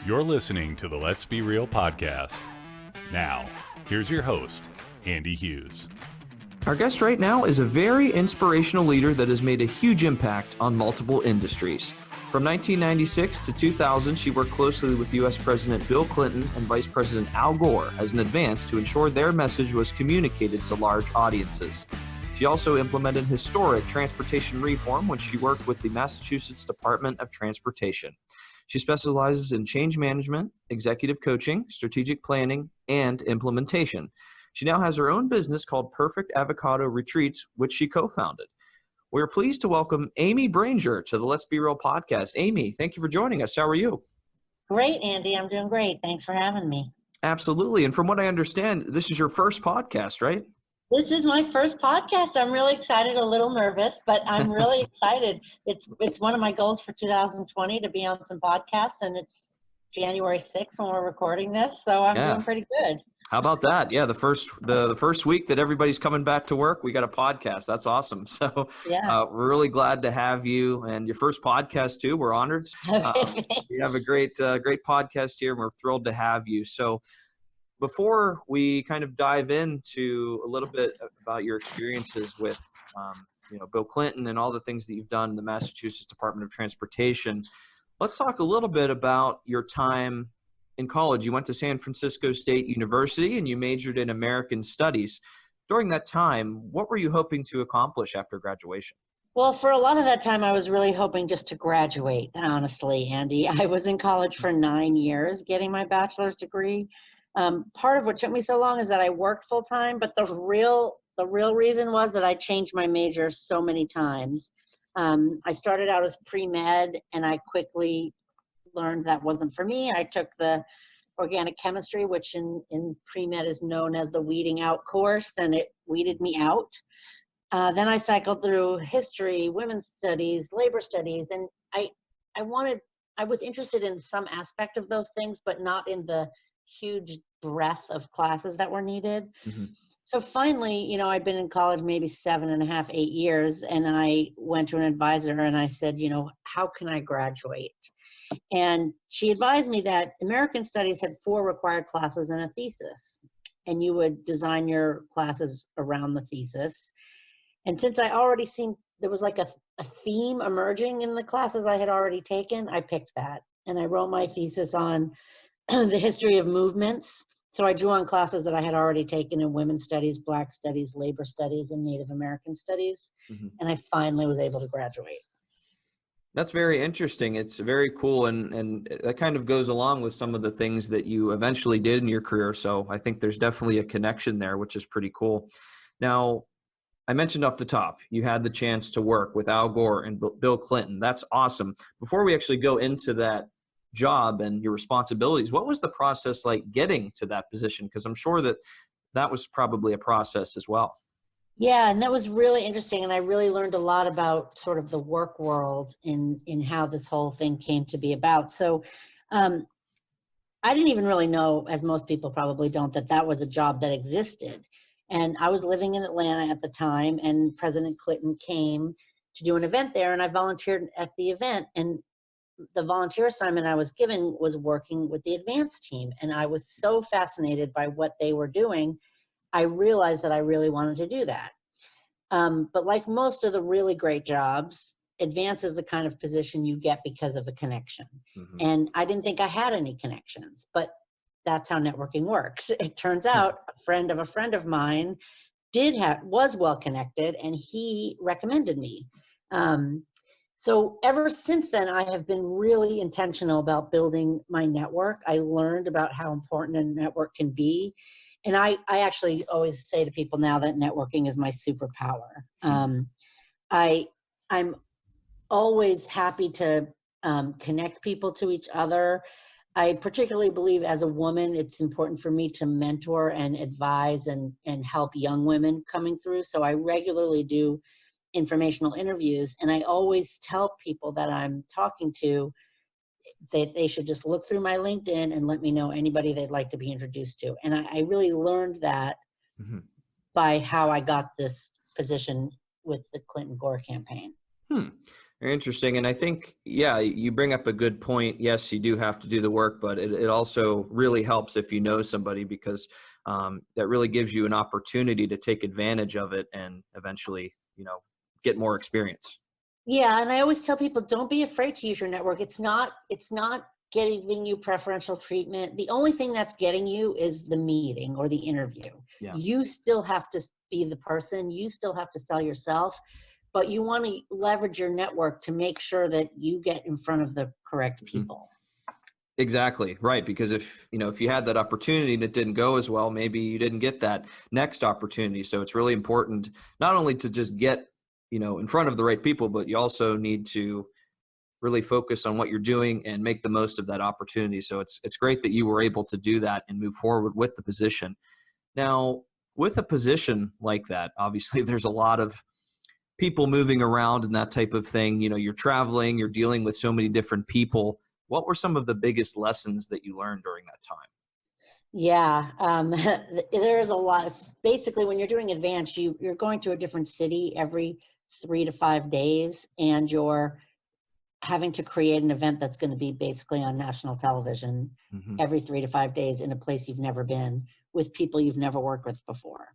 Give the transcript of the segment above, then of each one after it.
You're listening to the Let's Be Real podcast. Now, here's your host, Andy Hughes. Our guest right now is a very inspirational leader that has made a huge impact on multiple industries. From 1996 to 2000, she worked closely with U.S. President Bill Clinton and Vice President Al Gore as an advance to ensure their message was communicated to large audiences. She also implemented historic transportation reform when she worked with the Massachusetts Department of Transportation. She specializes in change management, executive coaching, strategic planning, and implementation. She now has her own business called Perfect Avocado Retreats, which she co-founded. We're pleased to welcome Amy Branger to the Let's Be Real podcast. Amy, thank you for joining us. How are you? Great, Andy. I'm doing great. Thanks for having me. Absolutely. And from what I understand, this is your first podcast, right? This is my first podcast. I'm really excited, a little nervous, but I'm really excited. It's one of my goals for 2020 to be on some podcasts, and it's January 6th when we're recording this, so I'm doing pretty good. How about that? Yeah, the first week that everybody's coming back to work, we got a podcast. That's awesome. So we're really glad to have you, and your first podcast too. We're honored. You have a great podcast here, and we're thrilled to have you. So before we kind of dive into a little bit about your experiences with Bill Clinton and all the things that you've done in the Massachusetts Department of Transportation, let's talk a little bit about your time in college. You went to San Francisco State University and you majored in American Studies. During that time, what were you hoping to accomplish after graduation? Well, for a lot of that time, I was really hoping just to graduate, honestly, Andy. I was in college for 9 years getting my bachelor's degree. Part of what took me so long is that I worked full time, but the real reason was that I changed my major so many times. I started out as pre-med, and I quickly learned that wasn't for me. I took the organic chemistry, which in pre-med is known as the weeding out course, and it weeded me out. Then I cycled through history, women's studies, labor studies, and I was interested in some aspect of those things, but not in the huge breadth of classes that were needed. Mm-hmm. So finally, I'd been in college maybe 7.5, 8 years, and I went to an advisor and I said, how can I graduate? And she advised me that American Studies had 4 required classes and a thesis, and you would design your classes around the thesis. And since I already seen there was like a theme emerging in the classes I had already taken, I picked that. And I wrote my thesis on the history of movements. So I drew on classes that I had already taken in women's studies, Black studies, labor studies, and Native American studies. Mm-hmm. And I finally was able to graduate. That's very interesting. It's very cool. And that kind of goes along with some of the things that you eventually did in your career. So I think there's definitely a connection there, which is pretty cool. Now, I mentioned off the top, you had the chance to work with Al Gore and Bill Clinton. That's awesome. Before we actually go into that job and your responsibilities, what was the process like getting to that position? Because I'm sure that was probably a process as well. Yeah, and that was really interesting, and I really learned a lot about sort of the work world in how this whole thing came to be about. So I didn't even really know, as most people probably don't, that was a job that existed. And I was living in Atlanta at the time, and President Clinton came to do an event there, and I volunteered at the event. And the volunteer assignment I was given was working with the advance team. And I was so fascinated by what they were doing, I realized that I really wanted to do that. But like most of the really great jobs, advance is the kind of position you get because of a connection. Mm-hmm. And I didn't think I had any connections, but that's how networking works. It turns out a friend of mine was well connected, and he recommended me. So ever since then, I have been really intentional about building my network. I learned about how important a network can be. And I actually always say to people now that networking is my superpower. I'm always happy to connect people to each other. I particularly believe as a woman, it's important for me to mentor and advise and help young women coming through. So I regularly do informational interviews, and I always tell people that I'm talking to they should just look through my LinkedIn and let me know anybody they'd like to be introduced to. And I really learned that by how I got this position with the Clinton-Gore campaign. Very interesting. And I think, yeah, you bring up a good point. Yes, you do have to do the work, but it also really helps if you know somebody, because that really gives you an opportunity to take advantage of it and eventually, get more experience. Yeah, and I always tell people, don't be afraid to use your network. It's not giving you preferential treatment. The only thing that's getting you is the meeting or the interview. Yeah. You still have to be the person, you still have to sell yourself, but you want to leverage your network to make sure that you get in front of the correct people. Exactly. Right. Because if you had that opportunity and it didn't go as well, maybe you didn't get that next opportunity. So it's really important not only to just get, in front of the right people, but you also need to really focus on what you're doing and make the most of that opportunity. So it's great that you were able to do that and move forward with the position. Now, with a position like that, obviously there's a lot of people moving around and that type of thing. You're traveling, you're dealing with so many different people. What were some of the biggest lessons that you learned during that time? Yeah, there is a lot. Basically, when you're doing advanced, you're going to a different city every 3 to 5 days, and you're having to create an event that's going to be basically on national television Mm-hmm. every 3 to 5 days in a place you've never been with people you've never worked with before.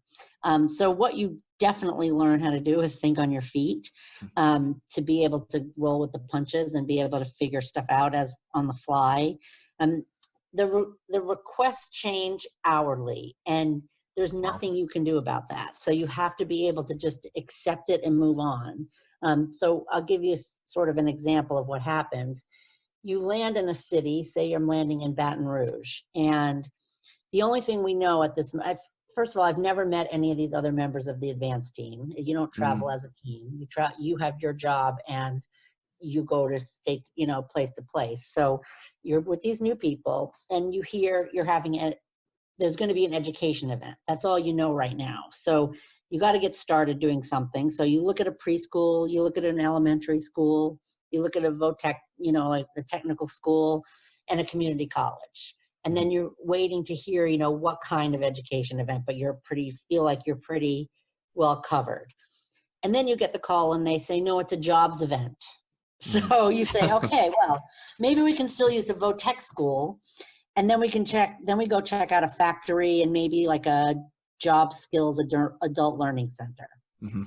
So what you definitely learn how to do is think on your feet, to be able to roll with the punches and be able to figure stuff out as on the fly. The requests change hourly, and there's nothing you can do about that. So you have to be able to just accept it and move on. So I'll give you sort of an example of what happens. You land in a city, say you're landing in Baton Rouge, and the only thing we know first of all, I've never met any of these other members of the advanced team. You don't travel as a team. You have your job and you go to state, place to place. So you're with these new people and you hear there's going to be an education event. That's all you know right now. So you got to get started doing something. So you look at a preschool, you look at an elementary school, you look at a VOTEC, like a technical school, and a community college. And then you're waiting to hear, what kind of education event, but feel like you're pretty well covered. And then you get the call and they say, no, it's a jobs event. So you say, okay, well, maybe we can still use the VOTEC school. And then we go check out a factory and maybe like a job skills adult learning center. Mm-hmm.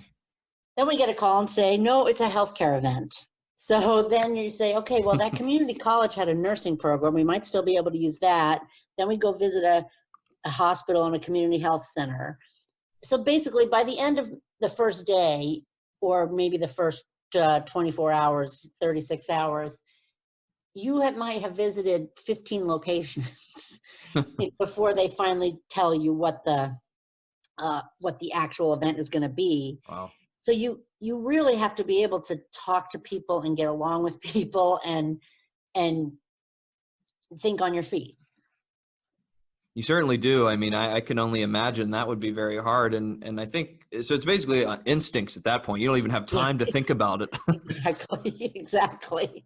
Then we get a call and say, no, it's a healthcare event. So then you say, okay, well, that community college had a nursing program. We might still be able to use that. Then we go visit a hospital and a community health center. So basically, by the end of the first day, or maybe the first 24 hours, 36 hours, you might have visited 15 locations before they finally tell you what the actual event is going to be. Wow. So you really have to be able to talk to people and get along with people and think on your feet. You certainly do. I mean, I can only imagine that would be very hard. And I think, so it's basically instincts at that point. You don't even have time to think about it. Exactly.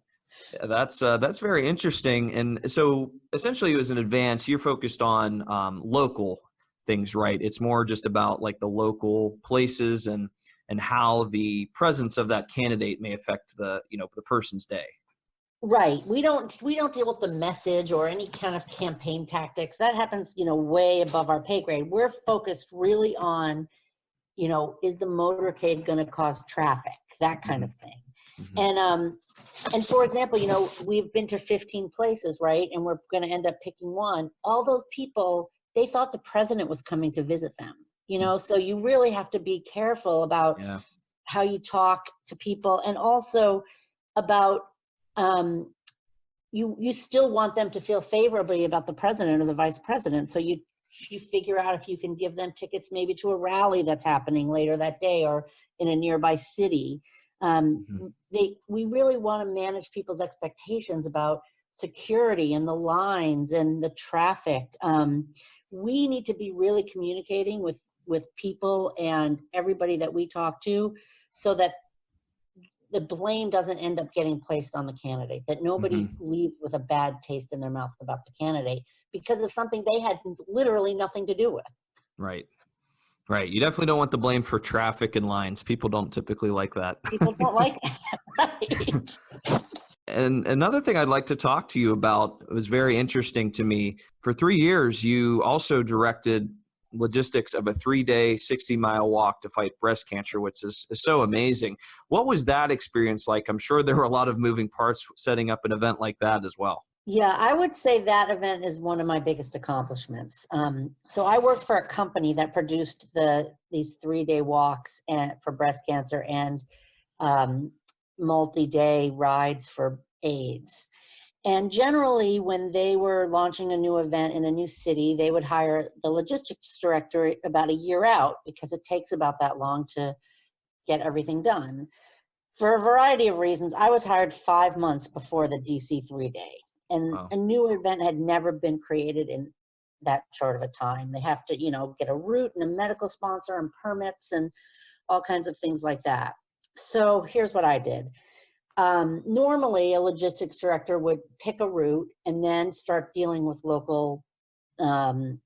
That's very interesting. And so essentially it was an advance. You're focused on local things, right? It's more just about like the local places and how the presence of that candidate may affect the person's day. Right. We don't deal with the message or any kind of campaign tactics. That happens, way above our pay grade. We're focused really on, is the motorcade going to cause traffic? That kind of thing. Mm-hmm. And for example, we've been to 15 places, right? And we're going to end up picking one. All those people, they thought the president was coming to visit them, so you really have to be careful about how you talk to people, and also about, you still want them to feel favorably about the president or the vice president. So you figure out if you can give them tickets maybe to a rally that's happening later that day or in a nearby city. We really want to manage people's expectations about security and the lines and the traffic. We need to be really communicating with people and everybody that we talk to, so that the blame doesn't end up getting placed on the candidate, that nobody leaves with a bad taste in their mouth about the candidate because of something they had literally nothing to do with. Right. Right. You definitely don't want the blame for traffic and lines. People don't typically like that. People don't like it. Right. And another thing I'd like to talk to you about, it was very interesting to me. For 3 years, you also directed logistics of a 3-day, 60-mile walk to fight breast cancer, which is so amazing. What was that experience like? I'm sure there were a lot of moving parts setting up an event like that as well. Yeah, I would say that event is one of my biggest accomplishments. So I worked for a company that produced these 3-day walks for breast cancer and um, multi-day rides for AIDS. And generally, when they were launching a new event in a new city, they would hire the logistics director about a year out because it takes about that long to get everything done. For a variety of reasons, I was hired 5 months before the DC 3-day, and Wow. a new event had never been created in that short of a time. They have to, get a route and a medical sponsor and permits and all kinds of things like that. So here's what I did. Normally, a logistics director would pick a route and then start dealing with local um,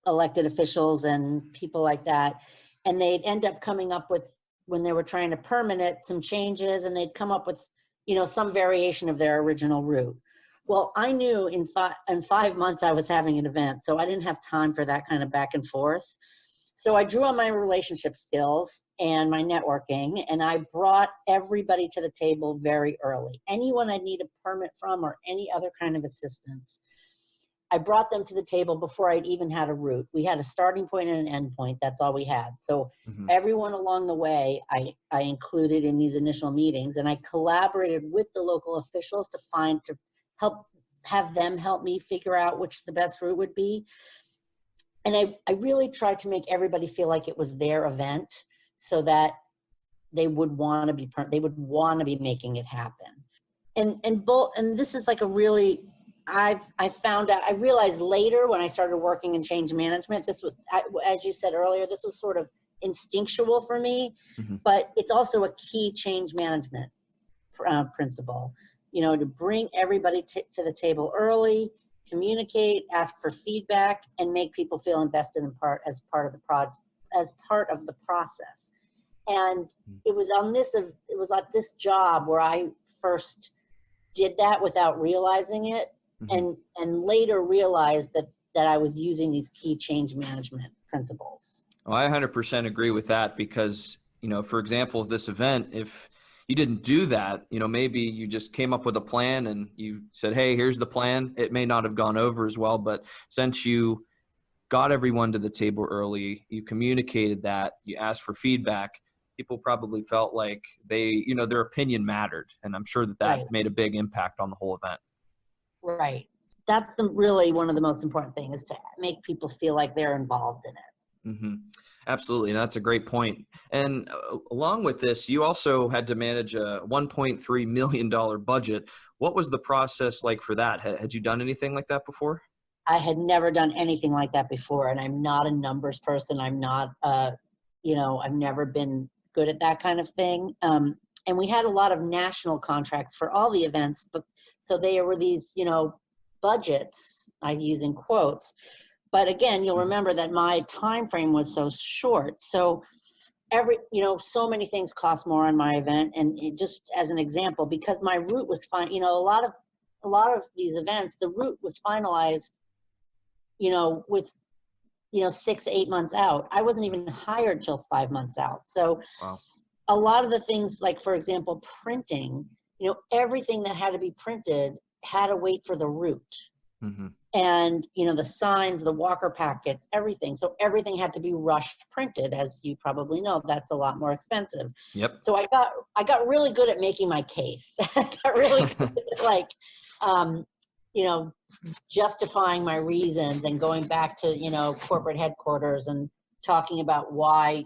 elected officials and people like that. And they'd end up coming up with, when they were trying to permit it, some changes, and they'd come up with, some variation of their original route. Well, I knew in 5 months I was having an event, so I didn't have time for that kind of back and forth. So I drew on my relationship skills and my networking, and I brought everybody to the table very early. Anyone I need a permit from or any other kind of assistance, I brought them to the table before I'd even had a route. We had a starting point and an end point. That's all we had. So everyone along the way, I included in these initial meetings, and I collaborated with the local officials to have them help me figure out which the best route would be. And I really tried to make everybody feel like it was their event so that they would want to be making it happen. And this is like a really, I realized later when I started working in change management, this was, as you said earlier, this was sort of instinctual for me, but it's also a key change management principle, to bring everybody to the table early, communicate, ask for feedback, and make people feel invested as part of the process. And it was at this job where I first did that without realizing it, and later realized that I was using these key change management principles. Well, I 100% agree with that because, for example, this event, if you didn't do that, maybe you just came up with a plan and you said, hey, here's the plan. It may not have gone over as well, but since you got everyone to the table early, you communicated that, you asked for feedback, people probably felt like their opinion mattered. And I'm sure that Right. made a big impact on the whole event. Right. That's really one of the most important things, is to make people feel like they're involved in it. Absolutely. And that's a great point. And along with this, you also had to manage a $1.3 million budget. What was the process like for that? Had you done anything like that before? I had never done anything like that before, and I'm not a numbers person. I'm not, I've never been good at that kind of thing. And we had a lot of national contracts for all the events, but so they were these, budgets, I use in quotes. But again, you'll remember that my time frame was so short. So so many things cost more on my event. And just as an example, because my route was fine, a lot of these events, the route was finalized, with 6 to 8 months out. I wasn't even hired till 5 months out. So Wow. A lot of the things, like, for example, printing, everything that had to be printed had to wait for the route. And, the signs, the walker packets, everything. So everything had to be rushed printed. As you probably know, that's a lot more expensive. Yep. So I got really good at making my case. I got really good at, justifying my reasons and going back to, corporate headquarters and talking about why,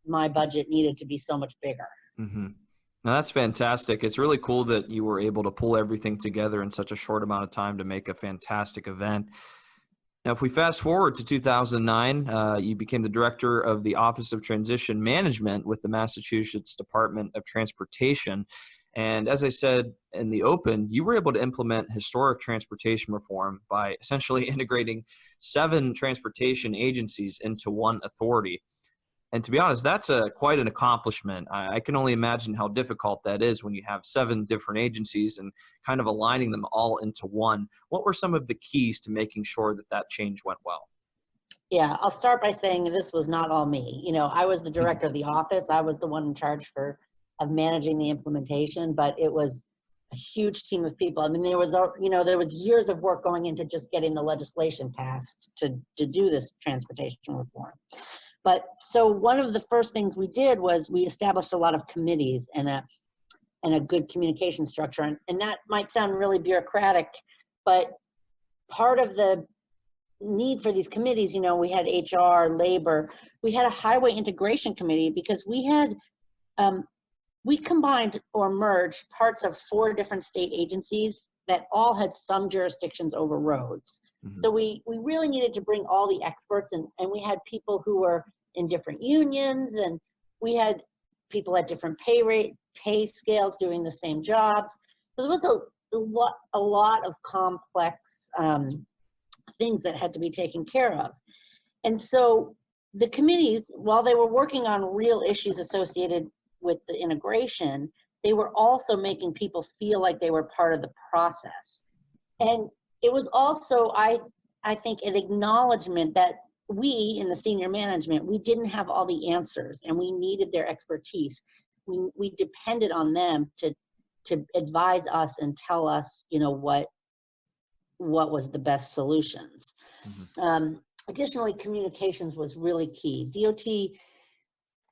my budget needed to be so much bigger. Now, that's fantastic. It's really cool that you were able to pull everything together in such a short amount of time to make a fantastic event. Now, if we fast forward to 2009, you became the director of the Office of Transition Management with the Massachusetts Department of Transportation. And as I said in the open, you were able to implement historic transportation reform by essentially integrating 7 transportation agencies into one authority. And to be honest, that's quite an accomplishment. I can only imagine how difficult that is when you have 7 different agencies and kind of aligning them all into one. What were some of the keys to making sure that that change went well? Yeah, I'll start by saying this was not all me. I was the director of the office. I was the one in charge of managing the implementation, but it was a huge team of people. I mean, there was years of work going into just getting the legislation passed to do this transportation reform. But so one of the first things we did was we established a lot of committees and a good communication structure. And that might sound really bureaucratic, but part of the need for these committees, we had HR, labor, we had a highway integration committee because we combined or merged parts of 4 different state agencies that all had some jurisdictions over roads. Mm-hmm. So we really needed to bring all the experts, and we had people who were in different unions, and we had people at different pay scales doing the same jobs. So there was a lot of complex things that had to be taken care of. And so the committees, while they were working on real issues associated with the integration, they were also making people feel like they were part of the process. And it was also, I think, an acknowledgement that we in the senior management, we didn't have all the answers and we needed their expertise. We depended on them to advise us and tell us, what was the best solutions. Mm-hmm. Additionally, communications was really key. DOT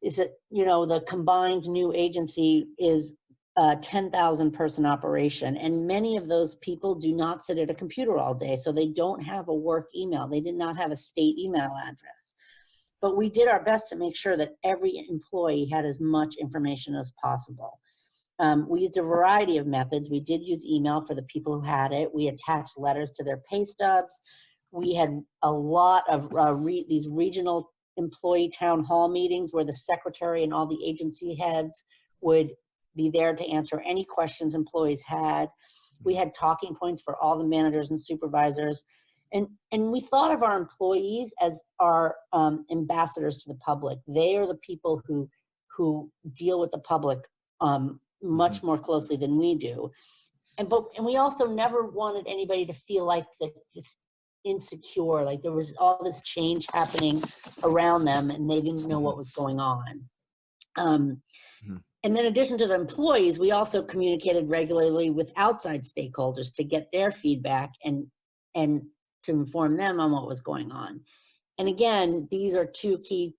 is the combined new agency is a 10,000 person operation, and many of those people do not sit at a computer all day, so they don't have a work email. They did not have a state email address. But we did our best to make sure that every employee had as much information as possible. We used a variety of methods. We did use email for the people who had it. We attached letters to their pay stubs. We had a lot of these regional employee town hall meetings where the secretary and all the agency heads would be there to answer any questions employees had. We had talking points for all the managers and supervisors. And we thought of our employees as our ambassadors to the public. They are the people who deal with the public much more closely than we do. And we also never wanted anybody to feel like just insecure, like there was all this change happening around them and they didn't know what was going on. And then in addition to the employees, we also communicated regularly with outside stakeholders to get their feedback and to inform them on what was going on. And again, these are 2 key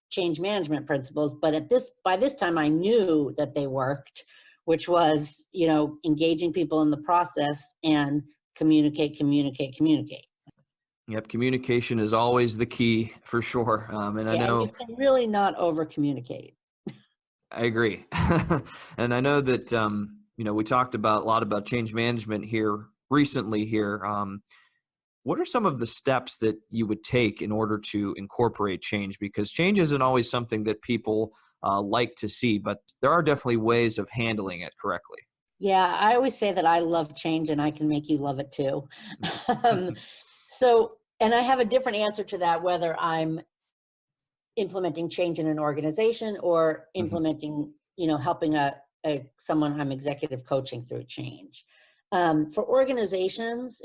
change management principles, but by this time I knew that they worked, which was, engaging people in the process and communicate. Yep, communication is always the key for sure. And I know you can really not over communicate. I agree. And I know that, we talked a lot about change management here recently here. What are some of the steps that you would take in order to incorporate change? Because change isn't always something that people like to see, but there are definitely ways of handling it correctly. Yeah, I always say that I love change and I can make you love it too. And I have a different answer to that, whether I'm implementing change in an organization or implementing, helping someone I'm executive coaching through change. For organizations,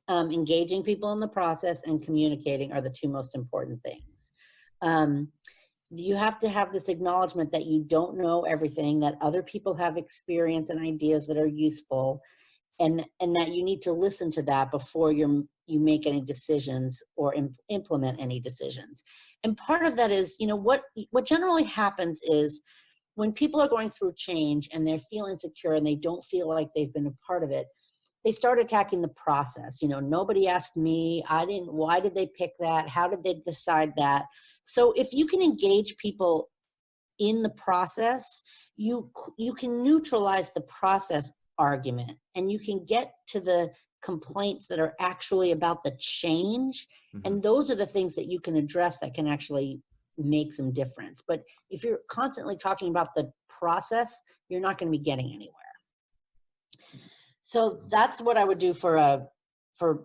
engaging people in the process and communicating are the 2 most important things. You have to have this acknowledgement that you don't know everything, that other people have experience and ideas that are useful, and that you need to listen to that before you make any decisions or implement any decisions. And part of that is, what generally happens is when people are going through change and they're feeling insecure and they don't feel like they've been a part of it, they start attacking the process. Nobody asked me, why did they pick that? How did they decide that? So if you can engage people in the process, you can neutralize the process argument and you can get to the complaints that are actually about the change. And those are the things that you can address that can actually make some difference. But if you're constantly talking about the process, you're not going to be getting anywhere. So that's what I would do for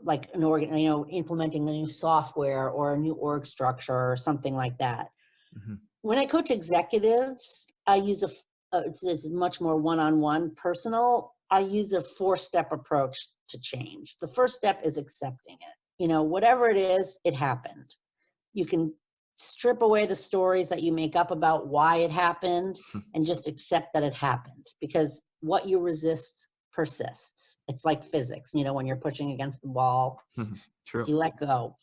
like an organ, implementing a new software or a new org structure or something like that. Mhm. When I coach executives, I use it's much more one-on-one personal. I use a 4-step approach to change. The first step is accepting it. Whatever it is, it happened. You can strip away the stories that you make up about why it happened and just accept that it happened, because what you resist persists. It's like physics, when you're pushing against the wall, True. you let go.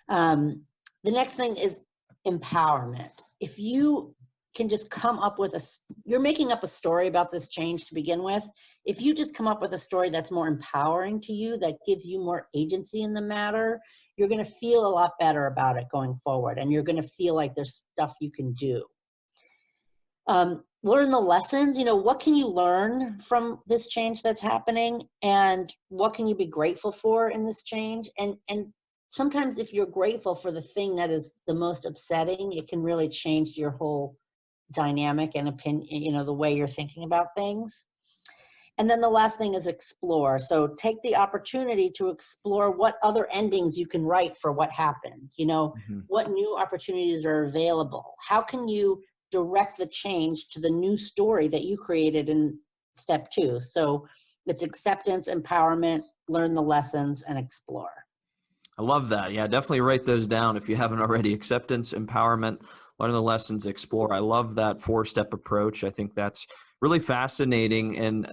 The next thing is empowerment. If you can just come up with you're making up a story about this change to begin with. If you just come up with a story that's more empowering to you, that gives you more agency in the matter, you're going to feel a lot better about it going forward. And you're going to feel like there's stuff you can do. Learn the lessons. What can you learn from this change that's happening, and what can you be grateful for in this change? And sometimes if you're grateful for the thing that is the most upsetting, it can really change your whole dynamic and opinion, the way you're thinking about things. And then the last thing is explore. So take the opportunity to explore what other endings you can write for what happened. What new opportunities are available? How can you direct the change to the new story that you created in step 2? So it's acceptance, empowerment, learn the lessons, and explore. I love that. Yeah, definitely write those down if you haven't already. Acceptance, empowerment, learn the lessons, explore. I love that 4-step approach. I think that's really fascinating. And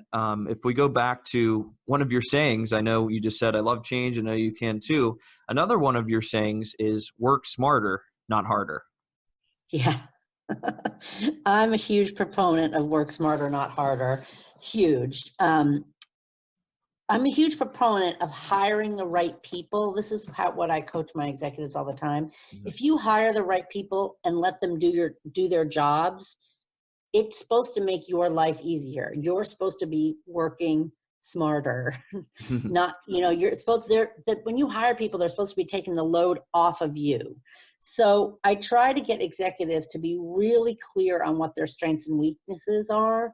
if we go back to one of your sayings, I know you just said, I love change. I know you can too. Another one of your sayings is work smarter, not harder. Yeah. I'm a huge proponent of work smarter, not harder. Huge. I'm a huge proponent of hiring the right people. This is what I coach my executives all the time. Mm-hmm. If you hire the right people and let them do their jobs, it's supposed to make your life easier. You're supposed to be working smarter. Not, you're supposed that when you hire people, they're supposed to be taking the load off of you. So I try to get executives to be really clear on what their strengths and weaknesses are,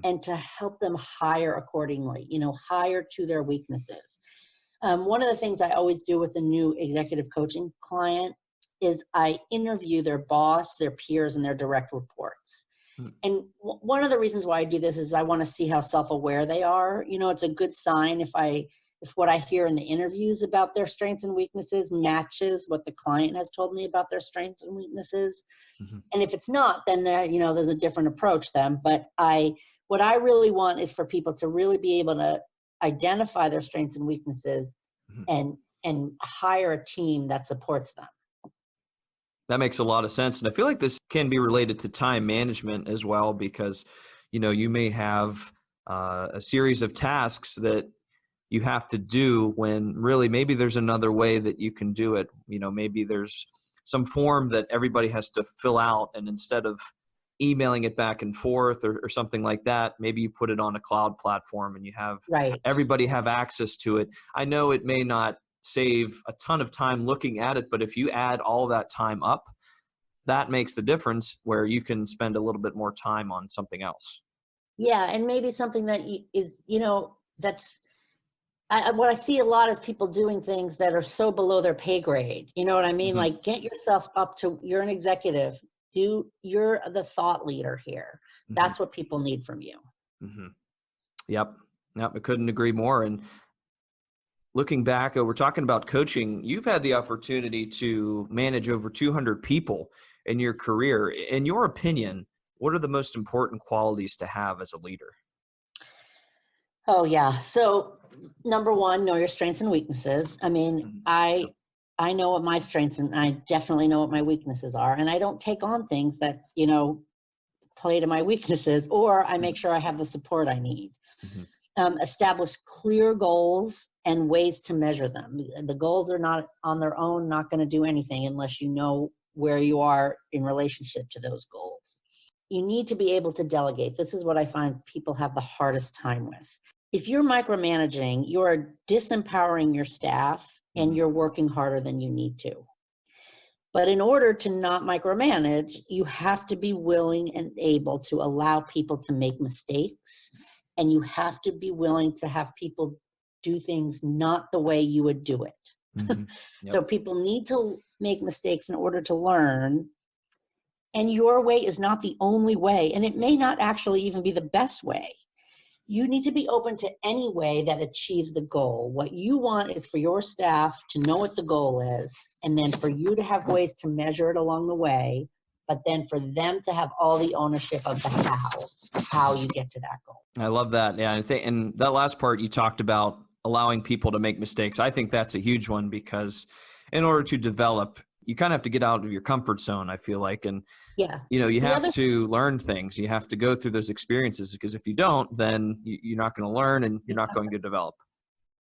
and to help them hire accordingly, hire to their weaknesses. One of the things I always do with a new executive coaching client is I interview their boss, their peers, and their direct reports. And one of the reasons why I do this is I want to see how self-aware they are. It's a good sign if what I hear in the interviews about their strengths and weaknesses matches what the client has told me about their strengths and weaknesses. And if it's not, then there's a different approach then. But what I really want is for people to really be able to identify their strengths and weaknesses and hire a team that supports them. That makes a lot of sense. And I feel like this can be related to time management as well, because, you may have a series of tasks that you have to do when really maybe there's another way that you can do it. Maybe there's some form that everybody has to fill out, and instead of emailing it back and forth or something like that, maybe you put it on a cloud platform and you have everybody have access to it. I know it may not save a ton of time looking at it, but if you add all that time up, that makes the difference where you can spend a little bit more time on something else. Yeah, and maybe something that is, that's what I see a lot is people doing things that are so below their pay grade. You know what I mean? Like, get yourself up to, you're an executive. You're the thought leader here. That's what people need from you. Yep, I couldn't agree more. And looking back, we're talking about coaching. You've had the opportunity to manage over 200 people in your career. In your opinion, what are the most important qualities to have as a leader? Oh, yeah. So number one, know your strengths and weaknesses. I mean, I know what my strengths and I definitely know what my weaknesses are. And I don't take on things that, play to my weaknesses, or I make sure I have the support I need. Establish clear goals and ways to measure them. The goals are not on their own, not going to do anything unless you know where you are in relationship to those goals. You need to be able to delegate. This is what I find people have the hardest time with. If you're micromanaging, you are disempowering your staff and you're working harder than you need to. But in order to not micromanage, you have to be willing and able to allow people to make mistakes and you have to be willing to have people do things not the way you would do it. Mm-hmm. Yep. So people need to make mistakes in order to learn. And your way is not the only way. And it may not actually even be the best way. You need to be open to any way that achieves the goal. What you want is for your staff to know what the goal is, and then for you to have ways to measure it along the way, but then for them to have all the ownership of the how you get to that goal. I love that. Yeah. And that last part you talked about allowing people to make mistakes. I think that's a huge one, because in order to develop, you kind of have to get out of your comfort zone, I feel like. And, Yeah. you have to learn things. You have to go through those experiences, because if you don't, then you're not going to learn and you're not going to develop.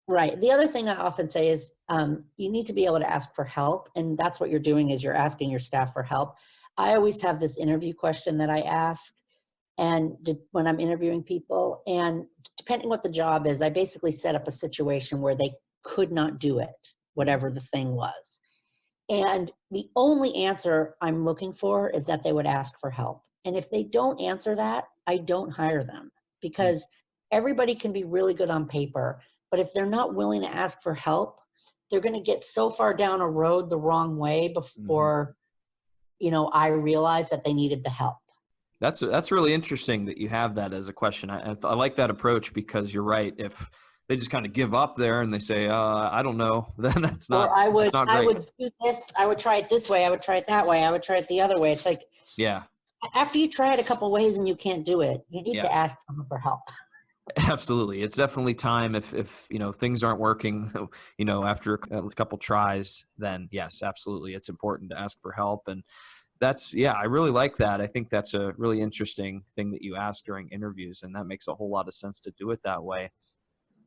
Right. The other thing I often say is you need to be able to ask for help. And that's what you're doing, is you're asking your staff for help. I always have this interview question that I ask when I'm interviewing people, and depending what the job is, I basically set up a situation where they could not do it, whatever the thing was. And the only answer I'm looking for is that they would ask for help. And if they don't answer that, I don't hire them, because everybody can be really good on paper, but if they're not willing to ask for help, they're going to get so far down a road the wrong way before, I realize that they needed the help. That's really interesting that you have that as a question. I like that approach, because you're right. If they just kind of give up there and they say, I don't know, then that's not, or I would do this. I would try it this way. I would try it that way. I would try it the other way. It's like, yeah, after you try it a couple ways and you can't do it, you need to ask someone for help. Absolutely. It's definitely time. If things aren't working, after a couple tries, then yes, absolutely. It's important to ask for help. And I really like that. I think that's a really interesting thing that you ask during interviews, and that makes a whole lot of sense to do it that way.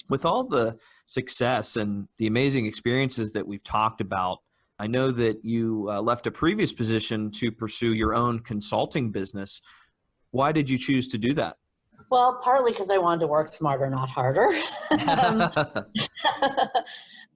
With all the success and the amazing experiences that we've talked about, I know that you left a previous position to pursue your own consulting business. Why did you choose to do that? Well, partly because I wanted to work smarter, not harder.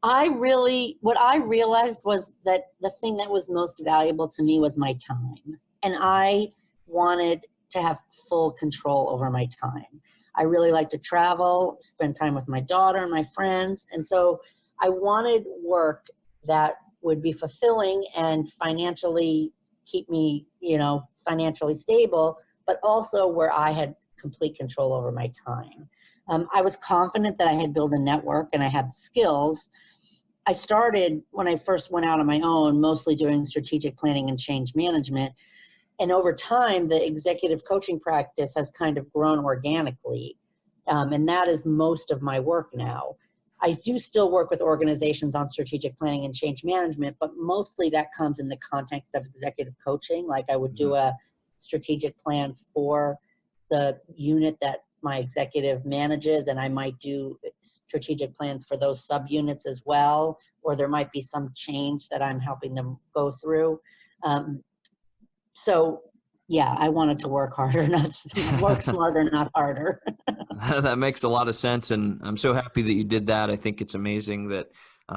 What I realized was that the thing that was most valuable to me was my time. And I wanted to have full control over my time. I really like to travel, spend time with my daughter and my friends. And so I wanted work that would be fulfilling and financially keep me, financially stable, but also where I had complete control over my time. I was confident that I had built a network and I had the skills. I started, when I first went out on my own, mostly doing strategic planning and change management. And over time, the executive coaching practice has kind of grown organically. And that is most of my work now. I do still work with organizations on strategic planning and change management, but mostly that comes in the context of executive coaching. Like I would do a strategic plan for the unit that my executive manages, and I might do strategic plans for those subunits as well, or there might be some change that I'm helping them go through. So yeah, I wanted to work harder, not work smarter, not harder. That makes a lot of sense. And I'm so happy that you did that. I think it's amazing that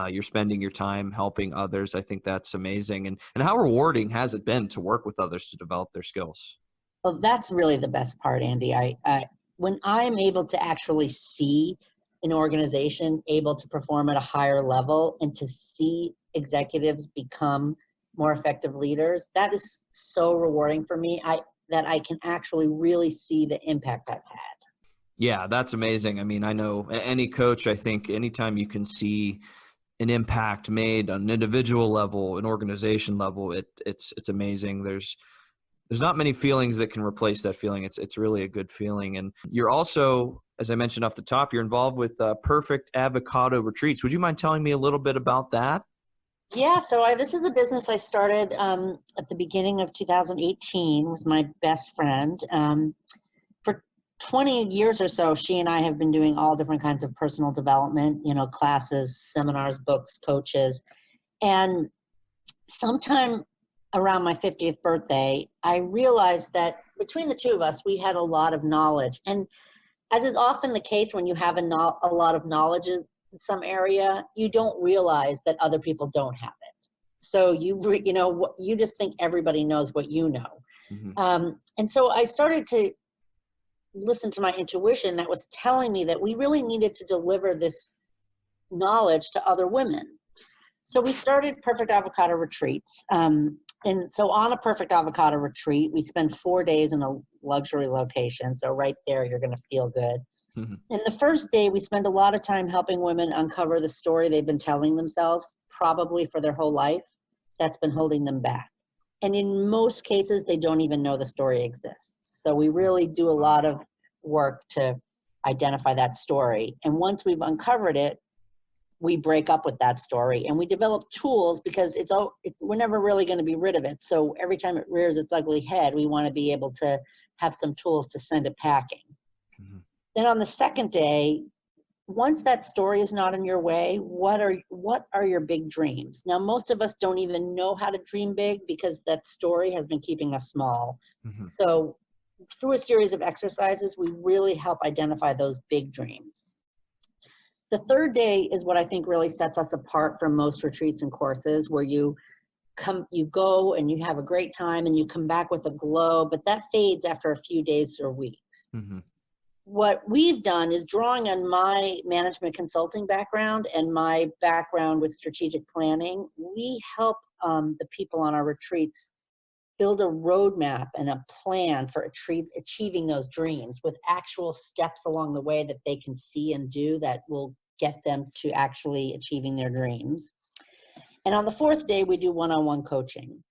you're spending your time helping others. I think that's amazing. And how rewarding has it been to work with others to develop their skills? Well, that's really the best part, Andy. When I'm able to actually see an organization able to perform at a higher level and to see executives become more effective leaders, that is so rewarding for me that I can actually really see the impact I've had. Yeah, that's amazing. I mean, I know any coach, I think anytime you can see an impact made on an individual level, an organization level, it's amazing. There's not many feelings that can replace that feeling. It's really a good feeling. And you're also, as I mentioned off the top, you're involved with Perfect Avocado Retreats. Would you mind telling me a little bit about that? Yeah, so this is a business I started at the beginning of 2018 with my best friend. For 20 years or so, she and I have been doing all different kinds of personal development, classes, seminars, books, coaches. And sometime around my 50th birthday, I realized that between the two of us, we had a lot of knowledge. And as is often the case when you have a lot of knowledge in some area, you don't realize that other people don't have it. So you just think everybody knows what you know. Mm-hmm. And so I started to listened to my intuition that was telling me that we really needed to deliver this knowledge to other women. So we started Perfect Avocado Retreats. And so on a Perfect Avocado Retreat, we spend 4 days in a luxury location. So right there, you're going to feel good. Mm-hmm. And the first day, we spend a lot of time helping women uncover the story they've been telling themselves, probably for their whole life, that's been holding them back. And in most cases, they don't even know the story exists. So we really do a lot of work to identify that story. And once we've uncovered it, we break up with that story and we develop tools, because we're never really going to be rid of it. So every time it rears its ugly head, we want to be able to have some tools to send it packing. Mm-hmm. Then on the second day, once that story is not in your way, what are your big dreams? Now, most of us don't even know how to dream big because that story has been keeping us small. Mm-hmm. So through a series of exercises, we really help identify those big dreams. The third day is what I think really sets us apart from most retreats and courses, where you go and you have a great time and you come back with a glow, but that fades after a few days or weeks. Mm-hmm. What we've done is, drawing on my management consulting background and my background with strategic planning, we help the people on our retreats build a roadmap and a plan for achieving those dreams, with actual steps along the way that they can see and do that will get them to actually achieving their dreams. And on the fourth day, we do one-on-one coaching.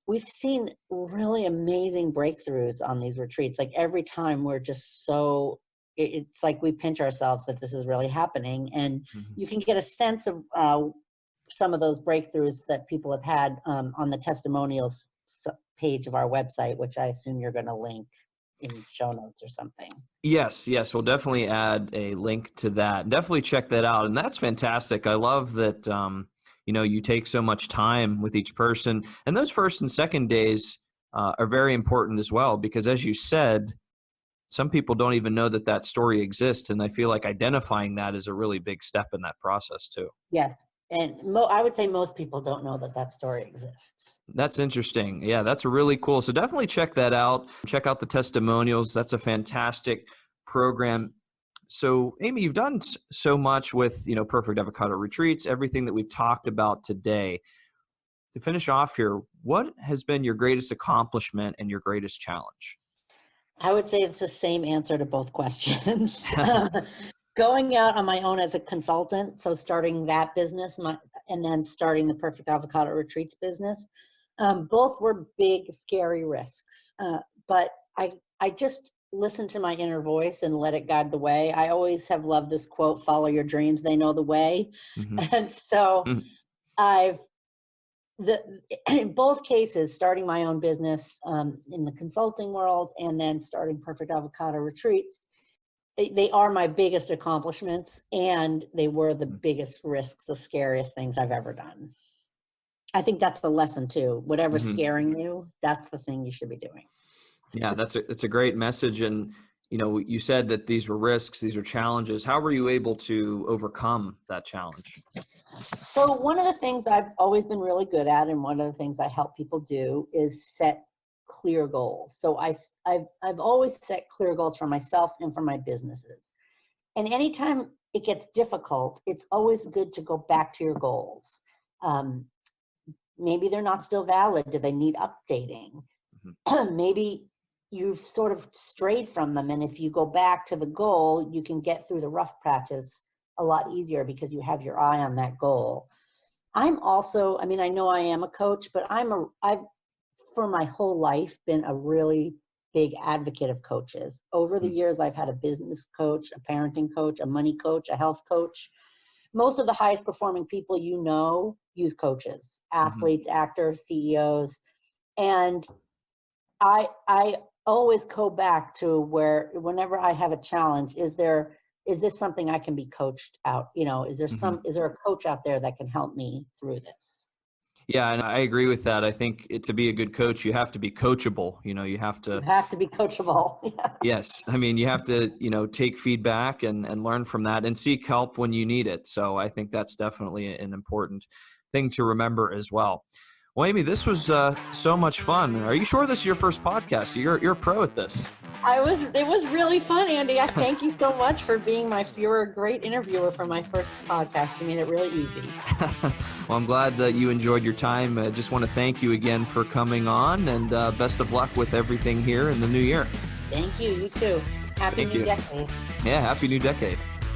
We've seen really amazing breakthroughs on these retreats. Like every time we're just it's like we pinch ourselves that this is really happening. And you can get a sense of some of those breakthroughs that people have had on the testimonials page of our website, which I assume you're going to link in show notes or something. Yes. We'll definitely add a link to that. Definitely check that out. And that's fantastic. I love that, you take so much time with each person. And those first and second days are very important as well, because as you said, some people don't even know that story exists. And I feel like identifying that is a really big step in that process too. Yes. And I would say most people don't know that story exists. That's interesting. Yeah, that's really cool. So definitely check that out. Check out the testimonials. That's a fantastic program. So Amy, you've done so much with, Perfect Avocado Retreats, everything that we've talked about today. To finish off here, what has been your greatest accomplishment and your greatest challenge? I would say it's the same answer to both questions. Going out on my own as a consultant, so starting that business and then starting the Perfect Avocado Retreats business, both were big, scary risks. But I just listened to my inner voice and let it guide the way. I always have loved this quote, "Follow your dreams, they know the way." Mm-hmm. And so in both cases, starting my own business in the consulting world and then starting Perfect Avocado Retreats, they are my biggest accomplishments, and they were the biggest risks, the scariest things I've ever done. I think that's the lesson too. Whatever's scaring you, that's the thing you should be doing. Yeah, that's a great message. And, you said that these were risks, these are challenges. How were you able to overcome that challenge? So one of the things I've always been really good at, and one of the things I help people do, is set clear goals. So I've always set clear goals for myself and for my businesses. And anytime it gets difficult, it's always good to go back to your goals. Maybe they're not still valid. Do they need updating? Mm-hmm. Maybe you've sort of strayed from them. And if you go back to the goal, you can get through the rough patches a lot easier because you have your eye on that goal. I'm also, I know I am a coach, but I've for my whole life been a really big advocate of coaches. Over the years, I've had a business coach, a parenting coach, a money coach, a health coach. Most of the highest performing people use coaches, athletes, actors, CEOs. And I always go back to whenever I have a challenge, is this something I can be coached out? Is there a coach out there that can help me through this? Yeah, and I agree with that. I think to be a good coach, you have to be coachable. You have to be coachable. Yeah. Yes. You have to, take feedback and learn from that and seek help when you need it. So I think that's definitely an important thing to remember as well. Well, Amy, this was so much fun. Are you sure this is your first podcast? You're a pro at this. It was really fun, Andy. I thank you so much for being you're a great interviewer for my first podcast. You made it really easy. Well, I'm glad that you enjoyed your time. I just want to thank you again for coming on, and best of luck with everything here in the new year. Thank you. You too. Happy new decade. Yeah, happy new decade.